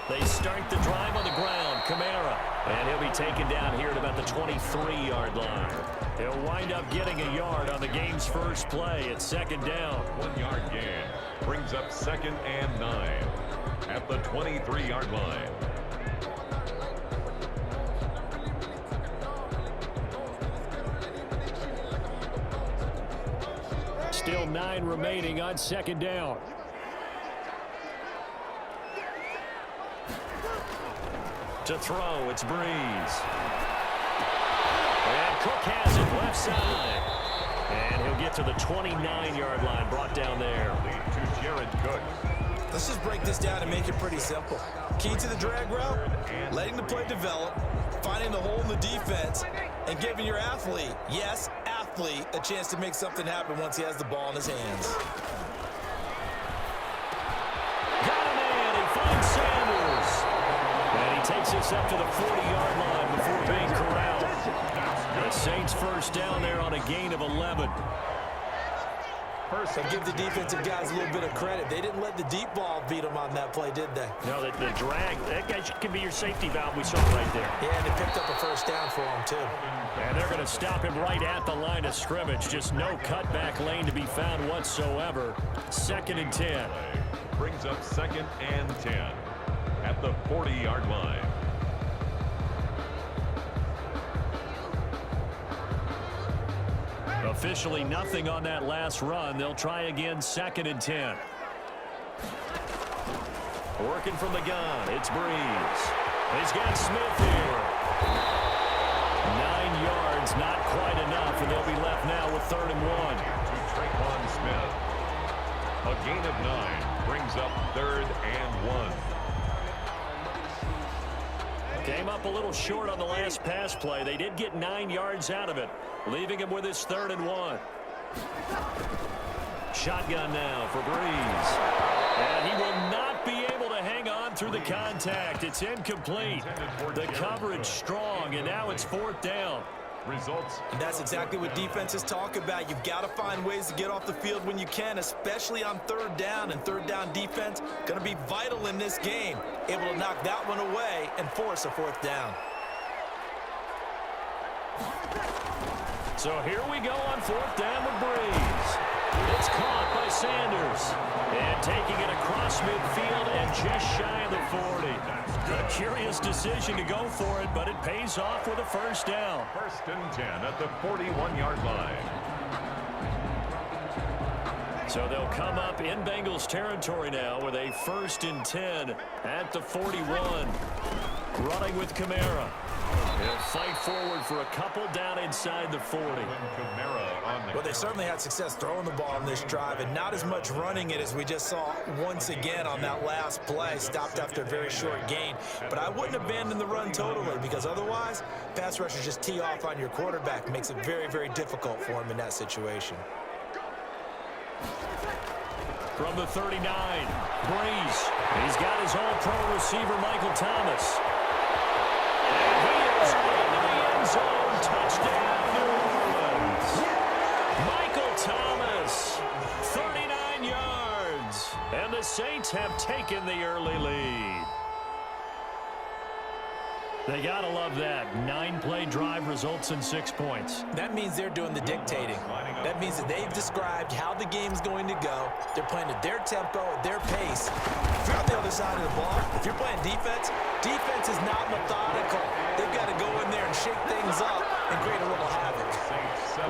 They start the drive on the ground. Kamara. And he'll be taken down here at about the 23-yard line. He'll wind up getting a yard on the game's first play. It's second down. 1-yard gain. Brings up 2nd and 9 at the 23-yard line. Still 9 remaining on second down. To throw, it's Breeze. And Cook has it left side. And he'll get to the 29-yard line, brought down there. To Jared Cook. Let's just break this down and make it pretty simple. Key to the drag route, letting the play develop, finding the hole in the defense, and giving your athlete, yes, athlete, a chance to make something happen once he has the ball in his hands. Got a man, he finds Sanders. And he takes this up to the 40-yard line before being corralled. The Saints first down there on a gain of 11. So give the defensive guys a little bit of credit. They didn't let the deep ball beat them on that play, did they? No, the drag, that guy can be your safety valve. We saw right there. Yeah, and they picked up a first down for him, too. And they're going to stop him right at the line of scrimmage. Just no cutback lane to be found whatsoever. 2nd and 10. Brings up 2nd and 10 at the 40-yard line. Officially nothing on that last run. They'll try again, 2nd and 10. Working from the gun, it's Breeze. He's got Smith here. 9 yards, not quite enough, and they'll be left now with 3rd and 1. To Traquan Smith. A gain of 9 brings up 3rd and 1. Came up a little short on the last pass play. They did get 9 yards out of it, leaving him with his 3rd and 1. Shotgun now for Breeze. And he will not be able to hang on through the contact. It's incomplete. The coverage strong, and now it's 4th down. Results. And that's exactly what defenses talk about. You've got to find ways to get off the field when you can, especially on 3rd down. And 3rd down defense going to be vital in this game. Able to knock that one away and force a 4th down. So here we go on 4th down with Breeze. It's caught by Sanders. And taking it across midfield and just shy of the 40. A curious decision to go for it, but it pays off with a first down. 1st and 10 at the 41-yard line. So they'll come up in Bengals territory now with a 1st and 10 at the 41. Running with Kamara. He'll fight forward for a couple down inside the 40. Well, they certainly had success throwing the ball on this drive, and not as much running it as we just saw once again on that last play. Stopped after a very short gain. But I wouldn't abandon the run totally, because otherwise, pass rushers just tee off on your quarterback. Makes it very, very difficult for him in that situation. From the 39, Breeze. He's got his all-pro receiver, Michael Thomas. And he is into the end zone. Touchdown, New Orleans. Michael Thomas, 39 yards. And the Saints have taken the early lead. They gotta love that. 9-play drive results in 6 points. That means they're doing the dictating. That means that they've described how the game's going to go. They're playing at their tempo, at their pace. If you're on the other side of the ball, if you're playing defense, defense is not methodical. They've got to go in there and shake things up and create a little havoc.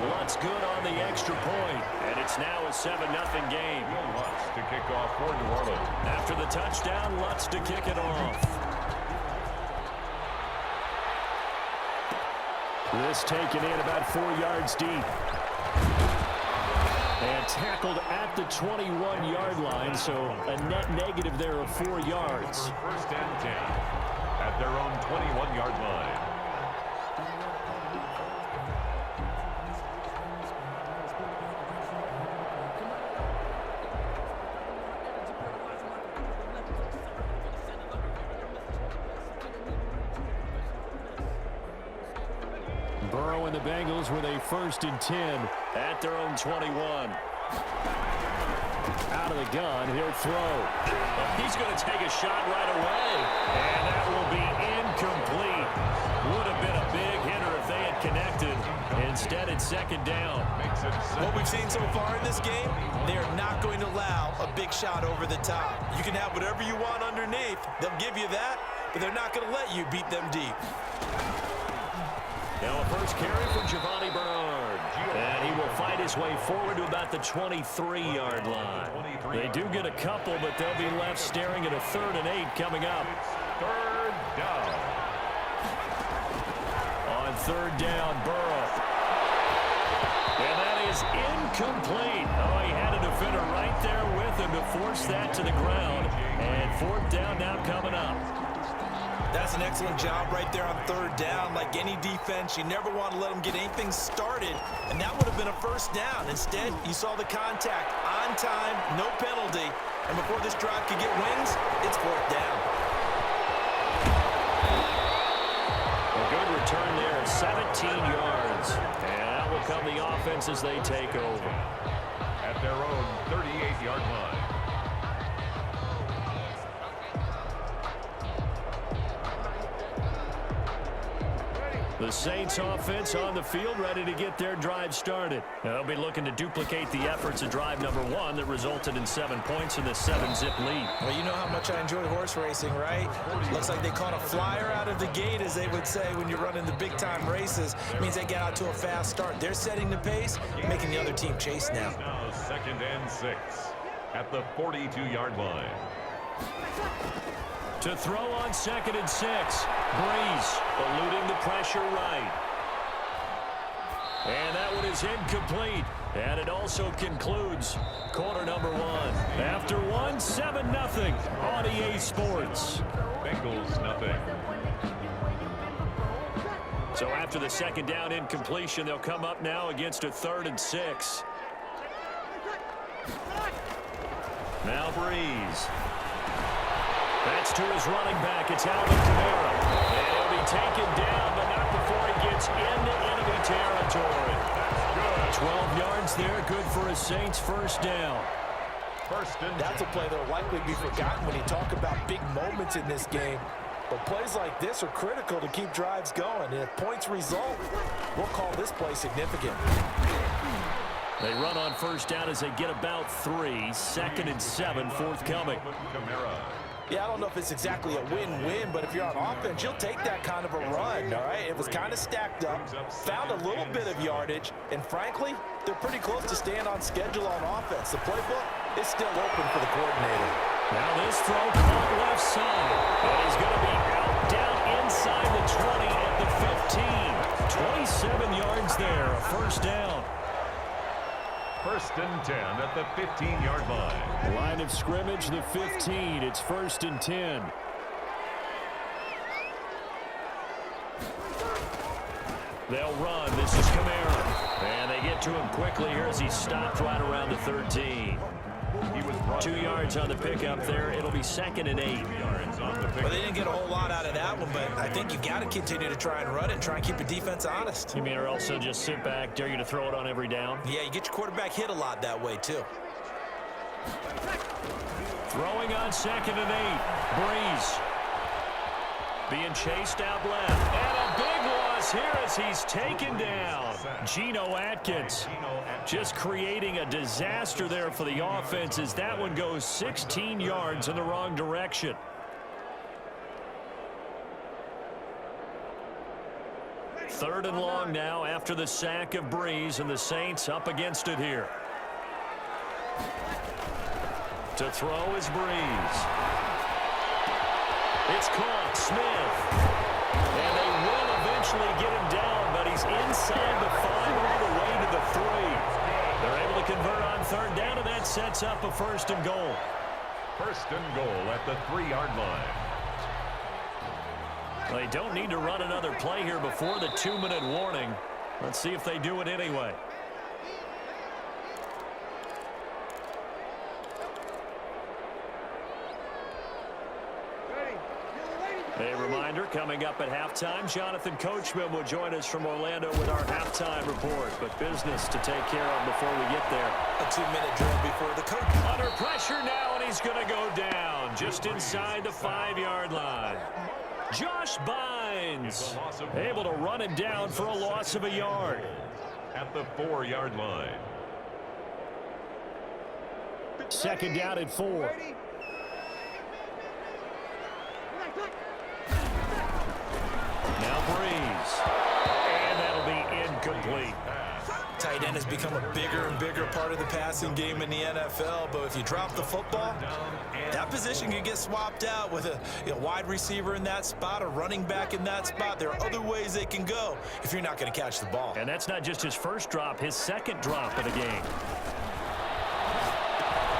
Lutz good on the extra point, and it's now a 7-0 game. Lutz to kick off for New Orleans. After the touchdown, Lutz to kick it off. This taken in about 4 yards deep. And tackled at the 21-yard line, so a net negative there of 4 yards. 1st and 10 at their own 21-yard line. Burrow and the Bengals with a 1st and 10 at their own 21. Out of the gun, he'll throw. He's going to take a shot right away. And that will be incomplete. Would have been a big hitter if they had connected. Instead, it's second down. What we've seen so far in this game, they are not going to allow a big shot over the top. You can have whatever you want underneath. They'll give you that, but they're not going to let you beat them deep. Now a first carry for Giovanni Bernard. And he will fight his way forward to about the 23-yard line. They do get a couple, but they'll be left staring at a 3rd and 8 coming up. Third down. On 3rd down, Burrow. And that is incomplete. Oh, he had a defender right there with him to force that to the ground. And 4th down now coming up. That's an excellent job right there on 3rd down. Like any defense, you never want to let them get anything started, and that would have been a first down. Instead, you saw the contact on time, no penalty, and before this drive could get wings, it's 4th down. A good return there, 17 yards. And that will come the offense as they take over. At their own 38-yard line. The Saints offense on the field, ready to get their drive started. They'll be looking to duplicate the efforts of drive number 1 that resulted in 7 points in the 7-zip lead. Well, you know how much I enjoy horse racing, right? Looks like they caught a flyer out of the gate, as they would say when you're running the big-time races. It means they get out to a fast start. They're setting the pace, making the other team chase now. Now 2nd and 6 at the 42-yard line. To throw on 2nd and 6. Breeze eluding the pressure right. And that one is incomplete. And it also concludes quarter number 1. After 1, 7-0 on EA Sports. Bengals nothing. So after the 2nd down incompletion, they'll come up now against a 3rd and 6. Now Breeze. That's to his running back. It's Alvin Kamara. And he'll be taken down, but not before he gets into enemy territory. Good. 12 yards there. Good for a Saints first down. That's a play that will likely be forgotten when you talk about big moments in this game. But plays like this are critical to keep drives going. And if points result, we'll call this play significant. They run on first down as they get about 3. 2nd and 7 forthcoming. Yeah, I don't know if it's exactly a win-win, but if you're on offense, you'll take that kind of a run, all right? It was kind of stacked up, found a little bit of yardage, and frankly, they're pretty close to staying on schedule on offense. The playbook is still open for the coordinator. Now this throw caught left side. And he's going to be out down inside the 20 at the 15. 27 yards there, a first down. 1st and 10 at the 15-yard line. Line of scrimmage, the 15. It's 1st and 10. They'll run. This is Kamara. And they get to him quickly here as he stopped right around the 13. He was 2 yards on the pickup there. It'll be 2nd and 8. Well, they didn't get a whole lot out of that one, but I think you've got to continue to try and run it and try and keep the defense honest. You mean or also just sit back, dare you to throw it on every down? Yeah, you get your quarterback hit a lot that way, too. Throwing on 2nd and 8. Breeze. Being chased out left. And a big loss here as he's taken down. Geno Atkins just creating a disaster there for the offense as that one goes 16 yards in the wrong direction. Third and long now after the sack of Breeze, and the Saints up against it here. To throw is Breeze. It's caught. Smith. And they will eventually get him down, but he's inside the 5 all the way to the 3. They're able to convert on 3rd down, and that sets up a 1st and goal. 1st and goal at the 3-yard line. They don't need to run another play here before the 2-minute warning. Let's see if they do it anyway. A reminder, pleasure. Coming up at halftime, Jonathan Coachman will join us from Orlando with our halftime report. But business to take care of before we get there. A 2-minute drill before the coach. Under pressure now, and he's going to go down just inside the 5-yard line. Josh Bynes able to run him down for a loss of a yard. At the 4-yard line. Second down at 4. Now Breeze. And that'll be incomplete. Tight end has become a bigger and bigger part of the passing game in the NFL, but if you drop the football, that position can get swapped out with a wide receiver in that spot, a running back in that spot. There are other ways they can go if you're not going to catch the ball. And that's not just his first drop, his second drop of the game.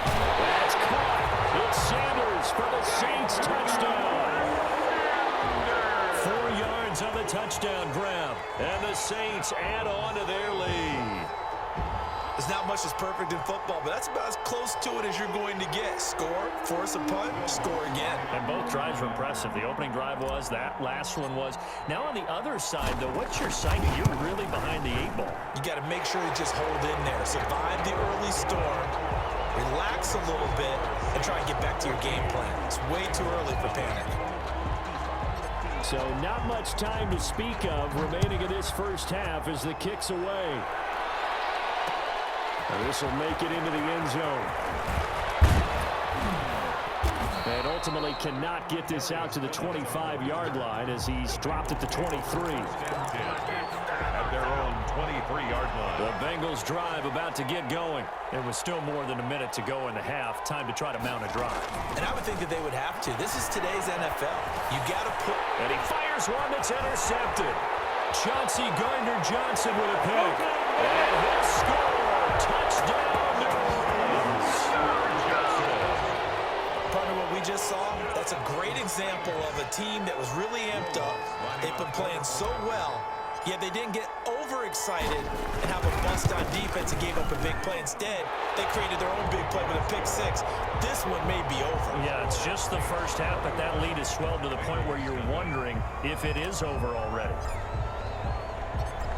That's caught. It's Sanders for the Saints touchdown. 4 yards on the touchdown grab. And the Saints add on to their lead. There's not much that's perfect in football, but that's about as close to it as you're going to get. Score, force a punt, score again. And both drives were impressive. The opening drive was, that last one was. Now on the other side, though, what's your psyche? You're really behind the 8-ball. You got to make sure you just hold in there. Survive the early storm, relax a little bit, and try and get back to your game plan. It's way too early for panic. So not much time to speak of remaining in this first half as the kick's away. And this will make it into the end zone. And ultimately cannot get this out to the 25-yard line as he's dropped at the 23. At their own 23-yard line. The Bengals drive about to get going. There was still more than a minute to go in the half. Time to try to mount a drive. And I would think that they would have to. This is today's NFL. You got to put... And he fires one that's intercepted. Chauncey Gardner-Johnson with a pick. And he'll score. Touchdown, New Orleans. Partner, what we just saw, that's a great example of a team that was really amped up. They've been playing so well, yet they didn't get overexcited and have a bust on defense and gave up a big play. Instead, they created their own big play with a pick six. This one may be over. Yeah, it's just the first half, but that lead has swelled to the point where you're wondering if it is over already.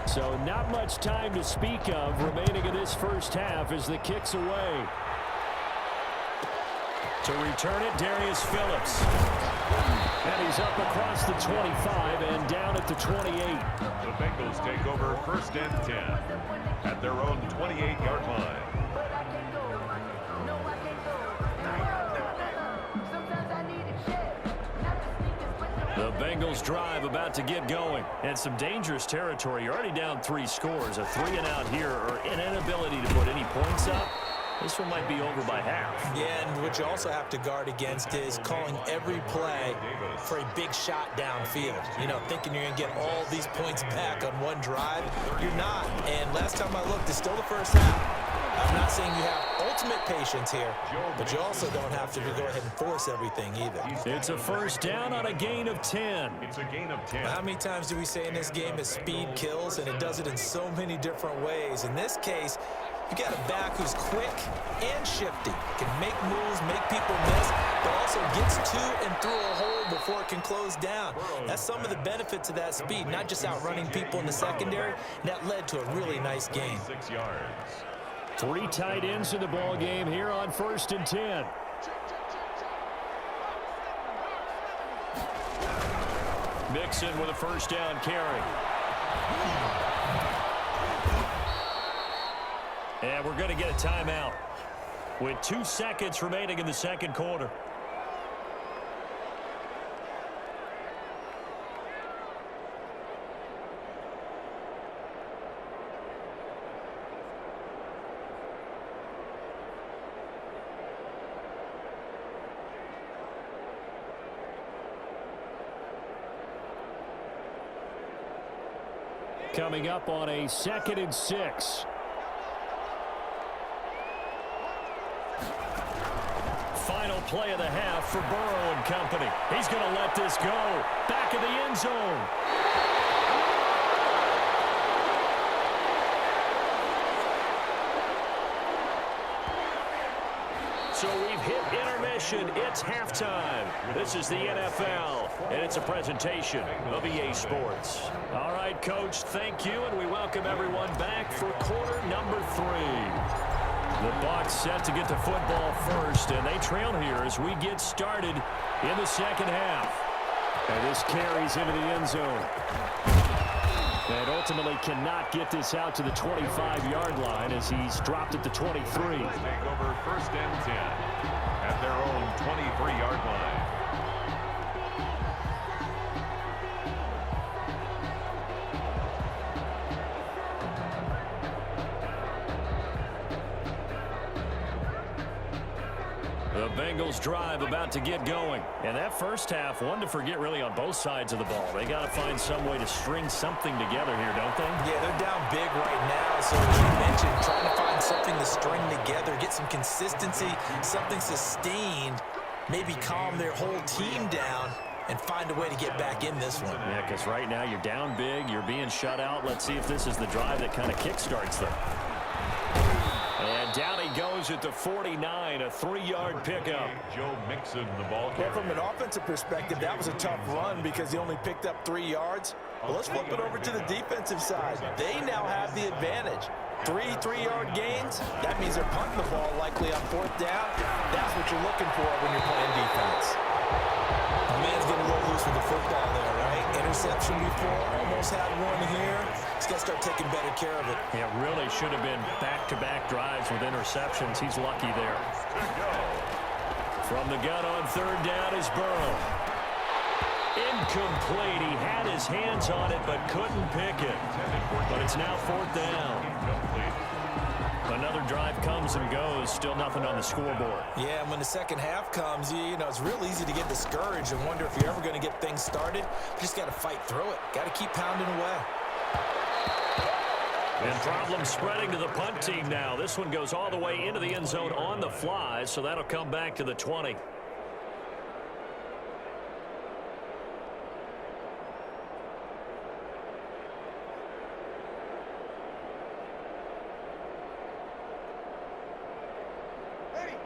So not much time to speak of remaining in this first half as the kick's away. To return it, Darius Phillips. And he's up across the 25 and down at the 28. The Bengals take over first and 10 at their own 28-yard line. The Bengals drive about to get going. And some dangerous territory. You're already down 3 scores. A 3-and-out here or an inability to put any points up. This one might be over by half. Yeah, and what you also have to guard against is calling every play for a big shot downfield. You know, thinking you're going to get all these points back on one drive. You're not. And last time I looked, it's still the first half. I'm not saying you have ultimate patience here, but you also don't have to go ahead and force everything either. It's a first down on a gain of 10. It's a gain of 10. How many times do we say in this game that speed kills, and it does it in so many different ways? In this case, you got a back who's quick and shifty, can make moves, make people miss, but also gets to and through a hole before it can close down. That's some of the benefits of that speed, not just outrunning people in the secondary. That led to a really nice game. 6 yards. 3 tight ends in the ball game here on first and 10. Mixon with a first down carry. And we're going to get a timeout with 2 seconds remaining in the second quarter. Coming up on a 2nd and 6. Final play of the half for Burrow and company. He's going to let this go. Back in the end zone. So we've hit intermission. It's halftime. This is the NFL, and it's a presentation of EA Sports. All right, Coach, thank you, and we welcome everyone back for quarter number 3. The Bucs set to get the football first, and they trail here as we get started in the second half. And this carries into the end zone. And ultimately cannot get this out to the 25-yard line as he's dropped at the 23. Take over first and 10 at their own 23-yard line. The Bengals drive about to get going. And that first half, one to forget really on both sides of the ball. They got to find some way to string something together here, don't they? Yeah, they're down big right now. So as you mentioned, trying to find something to string together, get some consistency, something sustained, maybe calm their whole team down and find a way to get back in this one. Yeah, because right now you're down big, you're being shut out. Let's see if this is the drive that kind of kickstarts them. And down he goes at the 49, a 3-yard pickup. Joe Mixon, the ball carrier. Well, from an offensive perspective, that was a tough run because he only picked up 3 yards. But let's flip it over to the defensive side. They now have the advantage. 3-3-yard gains, that means they're punting the ball likely on 4th down. That's what you're looking for when you're playing defense. The man's getting a little loose with the football there, right? Interception before, almost had one here. He's got to start taking better care of it. Yeah, really should have been back-to-back drives with interceptions. He's lucky there. From the gun on 3rd down is Burrow. Incomplete. He had his hands on it but couldn't pick it. But it's now 4th down. Another drive comes and goes. Still nothing on the scoreboard. Yeah, and when the second half comes, you know, it's real easy to get discouraged and wonder if you're ever going to get things started. You just got to fight through it. Got to keep pounding away. And problems spreading to the punt team now. This one goes all the way into the end zone on the fly, so that'll come back to the 20.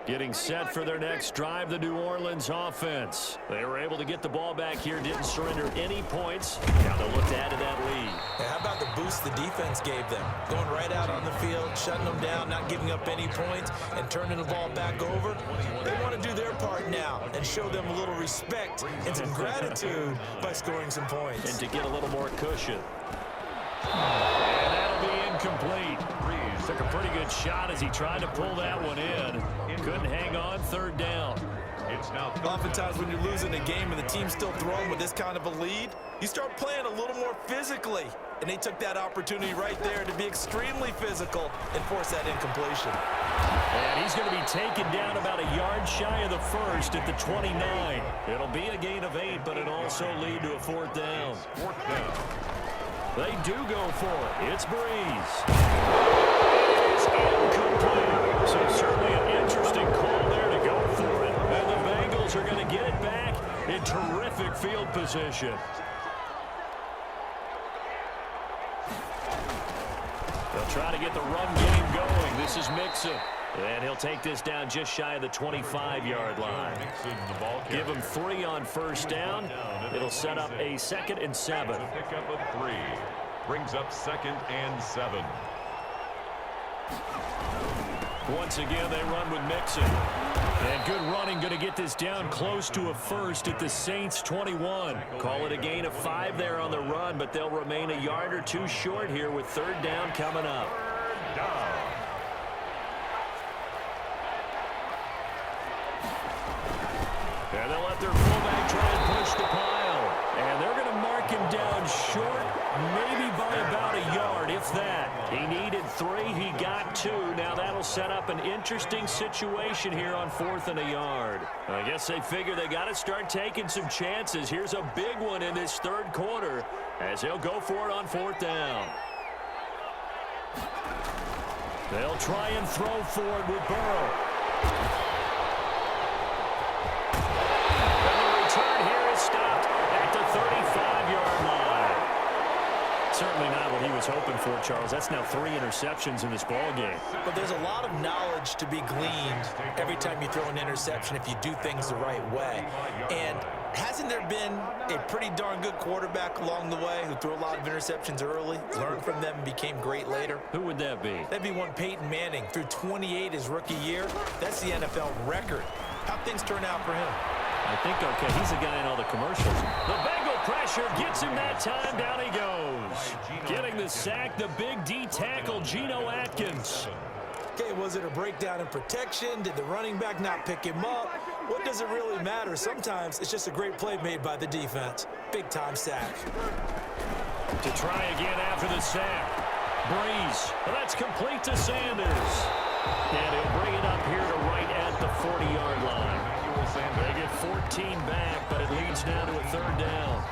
Getting set for their next drive, the New Orleans offense. They were able to get the ball back here, didn't surrender any points. Now they'll look to add to that lead. Yeah, how about the boost the defense gave them? Going right out on the field, shutting them down, not giving up any points, and turning the ball back over. They want to do their part now and show them a little respect and some gratitude by scoring some points. And to get a little more cushion. And that'll be incomplete. Took a pretty good shot as he tried to pull that one in. Couldn't hang on 3rd down. It's now oftentimes when you're losing a game and the team's still throwing with this kind of a lead, you start playing a little more physically. And they took that opportunity right there to be extremely physical and force that incompletion. And he's going to be taken down about a yard shy of the first at the 29. It'll be a gain of 8, but it'll also lead to a 4th down. 4th down. They do go for it. It's Breeze. It's incomplete. So certainly an interesting call there to go for it. And the Bengals are going to get it back in terrific field position. They'll try to get the run game going. This is Mixon. And he'll take this down just shy of the 25-yard line. Give him 3 on 1st down. It'll set up a 2nd and 7. Pick up a 3. Brings up 2nd and 7. Once again, they run with Mixon. And good running, going to get this down close to a 1st at the Saints 21. Call it a gain of 5 there on the run, but they'll remain a yard or 2 short here with 3rd down coming up. 3rd down. And they'll let their fullback try and push the pile. And they're going to mark him down short, maybe by about a yard, if that. He needed 3, he got 2. Now that'll set up an interesting situation here on 4th and a yard. I guess they figure they got to start taking some chances. Here's a big one in this 3rd quarter as they'll go for it on 4th down. They'll try and throw for it with Burrow. And the return here is stopped at the 35-yard line. certainly not what he was hoping for, Charles. That's now 3 interceptions in this ball game. But there's a lot of knowledge to be gleaned every time you throw an interception if you do things the right way. And hasn't there been a pretty darn good quarterback along the way who threw a lot of interceptions early, learned from them, and became great later? Who would that be? That'd be one Peyton Manning. Threw 28 his rookie year. That's the NFL record. How'd things turn out for him? I think okay. He's the guy in all the commercials. The Bengal pressure gets him that time. Down he goes. Getting the sack, the big D tackle, Geno Atkins. Okay, was it a breakdown in protection? Did the running back not pick him up? What does it really matter? Sometimes it's just a great play made by the defense. Big-time sack. To try again after the sack. Breeze. Well, that's complete to Sanders. And he'll bring it up here to right at the 40-yard line. They get 14 back, but it leads now to a 3rd down.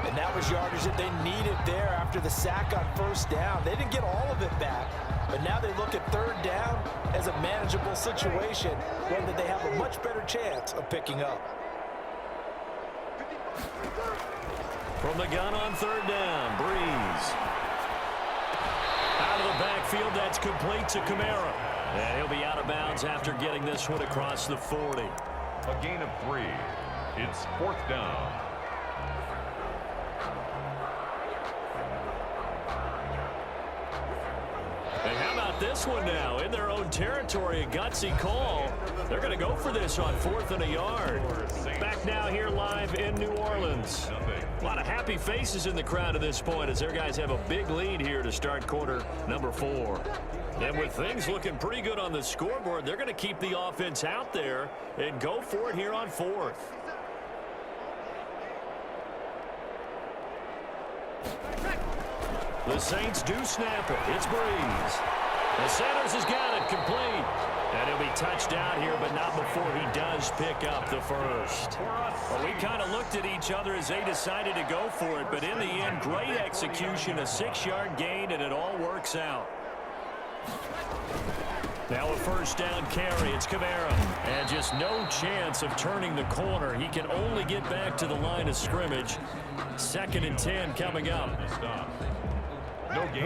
And that was yardage that they needed there after the sack on 1st down. They didn't get all of it back, but now they look at 3rd down as a manageable situation, one that they have a much better chance of picking up. From the gun on 3rd down, Breeze. Out of the backfield, that's complete to Kamara. And he'll be out of bounds after getting this one across the 40. A gain of 3. It's 4th down. And how about this one now? In their own territory, a gutsy call. They're going to go for this on 4th and a yard. Back now here live in New Orleans. A lot of happy faces in the crowd at this point as their guys have a big lead here to start quarter number 4. And with things looking pretty good on the scoreboard, they're going to keep the offense out there and go for it here on 4th. The Saints do snap it. It's Breeze. The Sanders has got it complete. And he'll be touched down here, but not before he does pick up the first. Well, we kind of looked at each other as they decided to go for it, but in the end, great execution, a 6-yard gain, and it all works out. Now a 1st down carry. It's Kamara. And just no chance of turning the corner. He can only get back to the line of scrimmage. 2nd and 10 coming up.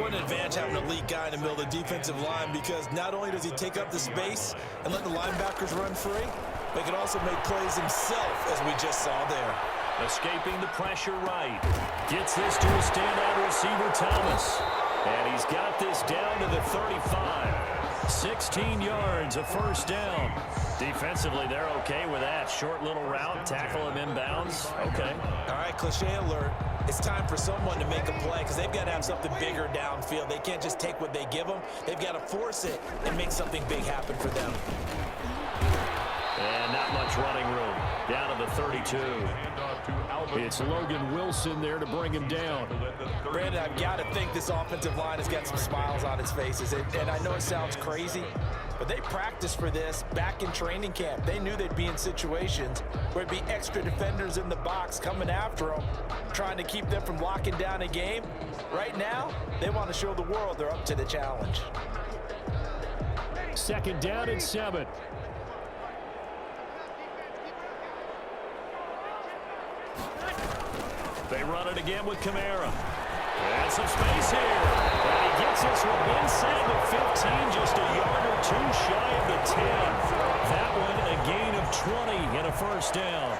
One advantage having an elite guy in the middle of the defensive line, because not only does he take up the space and let the linebackers run free, but he can also make plays himself, as we just saw there. Escaping the pressure right. Gets this to a standout receiver, Thomas. And he's got this down to the 35. 16 yards, a 1st down. Defensively, they're okay with that. Short little route, tackle him inbounds. Okay. All right, cliche alert. It's time for someone to make a play, because they've got to have something bigger downfield. They can't just take what they give them. They've got to force it and make something big happen for them. And not much running room. Down to the 32. It's Logan Wilson there to bring him down. Brandon, I've got to think this offensive line has got some smiles on its faces. And I know it sounds crazy, but they practiced for this back in training camp. They knew they'd be in situations where it'd be extra defenders in the box coming after them, trying to keep them from locking down a game. Right now, they want to show the world they're up to the challenge. 2nd down and 7. They run it again with Kamara. And some space here. And he gets this one inside the 15, just a yard or 2 shy of the 10. That one a gain of 20 and a 1st down.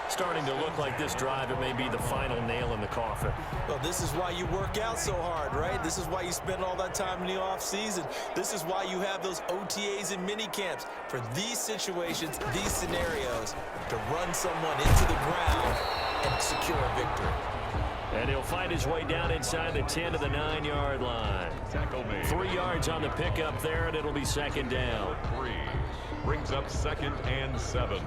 Starting to look like this drive, it may be the final nail in the coffin. Well, this is why you work out so hard, right? This is why you spend all that time in the offseason. This is why you have those OTAs and mini camps for these situations, these scenarios, to run someone into the ground and secure a victory. And he'll find his way down inside the 10 to the 9-yard line. 3 yards on the pickup there, and it'll be 2nd down. 3 brings up 2nd and 7.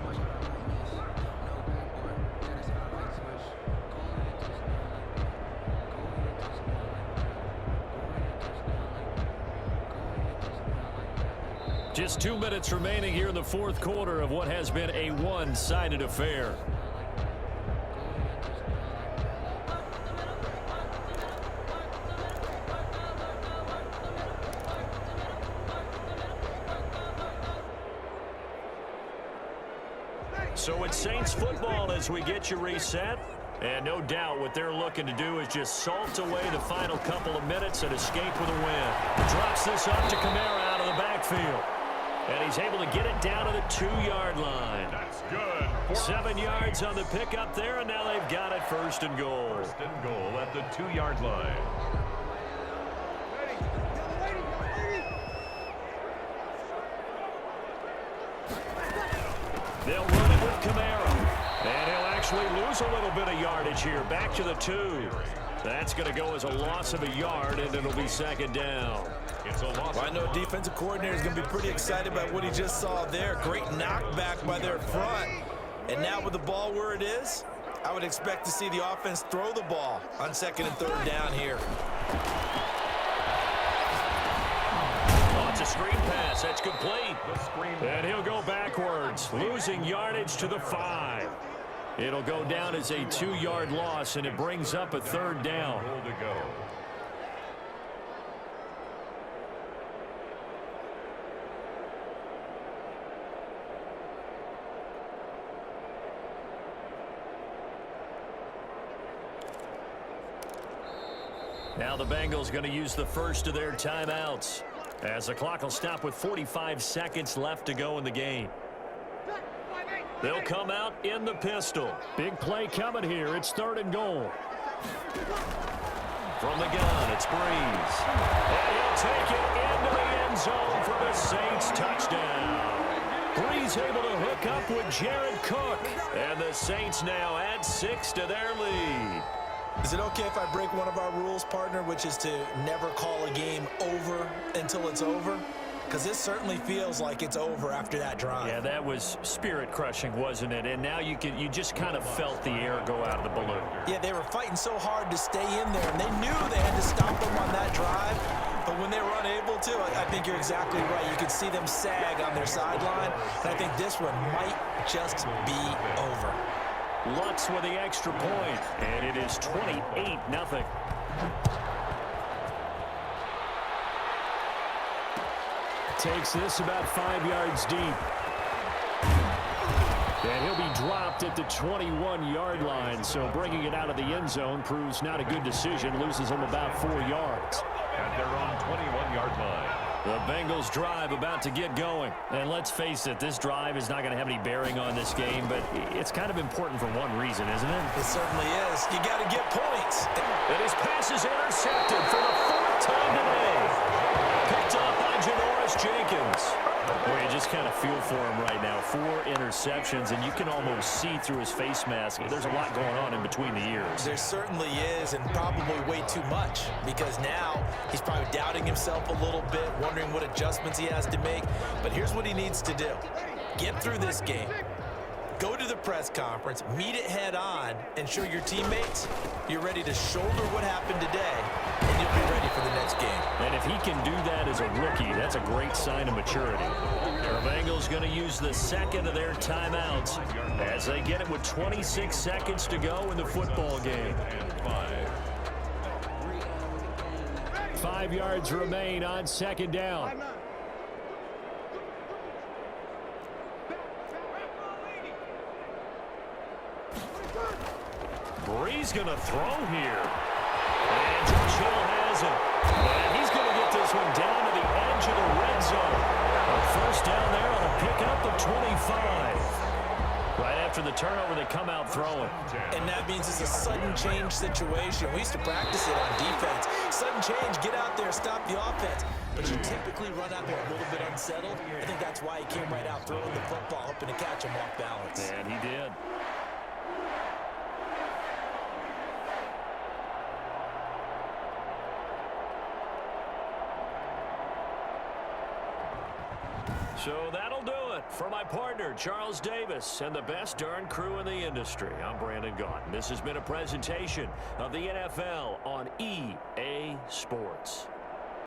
Just 2 minutes remaining here in the 4th quarter of what has been a one-sided affair. So it's Saints football as we get you reset. And no doubt what they're looking to do is just salt away the final couple of minutes and escape with a win. Drops this up to Kamara out of the backfield. And he's able to get it down to the 2-yard line. That's good. 7 yards on the pickup there, and now they've got it 1st and goal. 1st and goal at the 2-yard line. They'll run it with Kamara. And he'll actually lose a little bit of yardage here. Back to the 2. That's going to go as a loss of a yard, and it'll be 2nd down. It's a loss. Well, I know defensive coordinator is going to be pretty excited about what he just saw there. Great knockback by their front. And now with the ball where it is, I would expect to see the offense throw the ball on 2nd and 3rd down here. Oh, it's a screen pass. That's complete. And he'll go backwards, losing yardage to the 5. It'll go down as a 2-yard loss, and it brings up a 3rd down. To go. Now the Bengals going to use the first of their timeouts, as the clock will stop with 45 seconds left to go in the game. They'll come out in the pistol. Big play coming here. It's 3rd and goal. From the gun, it's Breeze. And he'll take it into the end zone for the Saints touchdown. Breeze able to hook up with Jared Cook. And the Saints now add 6 to their lead. Is it okay if I break one of our rules, partner, which is to never call a game over until it's over? Because this certainly feels like it's over after that drive. Yeah, that was spirit-crushing, wasn't it? And now you just kind of felt the air go out of the balloon. Yeah, they were fighting so hard to stay in there, and they knew they had to stop them on that drive. But when they were unable to, I think you're exactly right. You could see them sag on their sideline, and I think this one might just be over. Lutz with the extra point, and it is 28-0. Takes this about 5 yards deep. And he'll be dropped at the 21-yard line, so bringing it out of the end zone proves not a good decision. Loses him about 4 yards. At their own 21-yard line. The Bengals drive about to get going. And let's face it, this drive is not going to have any bearing on this game, but it's kind of important for one reason, isn't it? It certainly is. You got to get points. And his pass is intercepted for the 4th time today. Picked up by Janoris Jenkins. Boy, you just kind of feel for him right now. 4 interceptions, and you can almost see through his face mask. There's a lot going on in between the ears. There certainly is, and probably way too much, because now he's probably doubting himself a little bit, wondering what adjustments he has to make. But here's what he needs to do. Get through this game. Go to the press conference, meet it head on, and show your teammates you're ready to shoulder what happened today, and you'll be ready for the next game. And if he can do that as a rookie, that's a great sign of maturity. The Bengals going to use the 2nd of their timeouts as they get it with 26 seconds to go in the football game. 5 yards remain on 2nd down. Breeze going to throw here. And Josh Hill has it. And he's going to get this one down to the edge of the red zone. A 1st down there on a pickup of 25. Right after the turnover, they come out throwing. And that means it's a sudden change situation. We used to practice it on defense. Sudden change, get out there, stop the offense. But you typically run out there a little bit unsettled. I think that's why he came right out throwing the football, hoping to catch him off balance. And he did. So that'll do it for my partner, Charles Davis, and the best darn crew in the industry. I'm Brandon Gaudin. This has been a presentation of the NFL on EA Sports.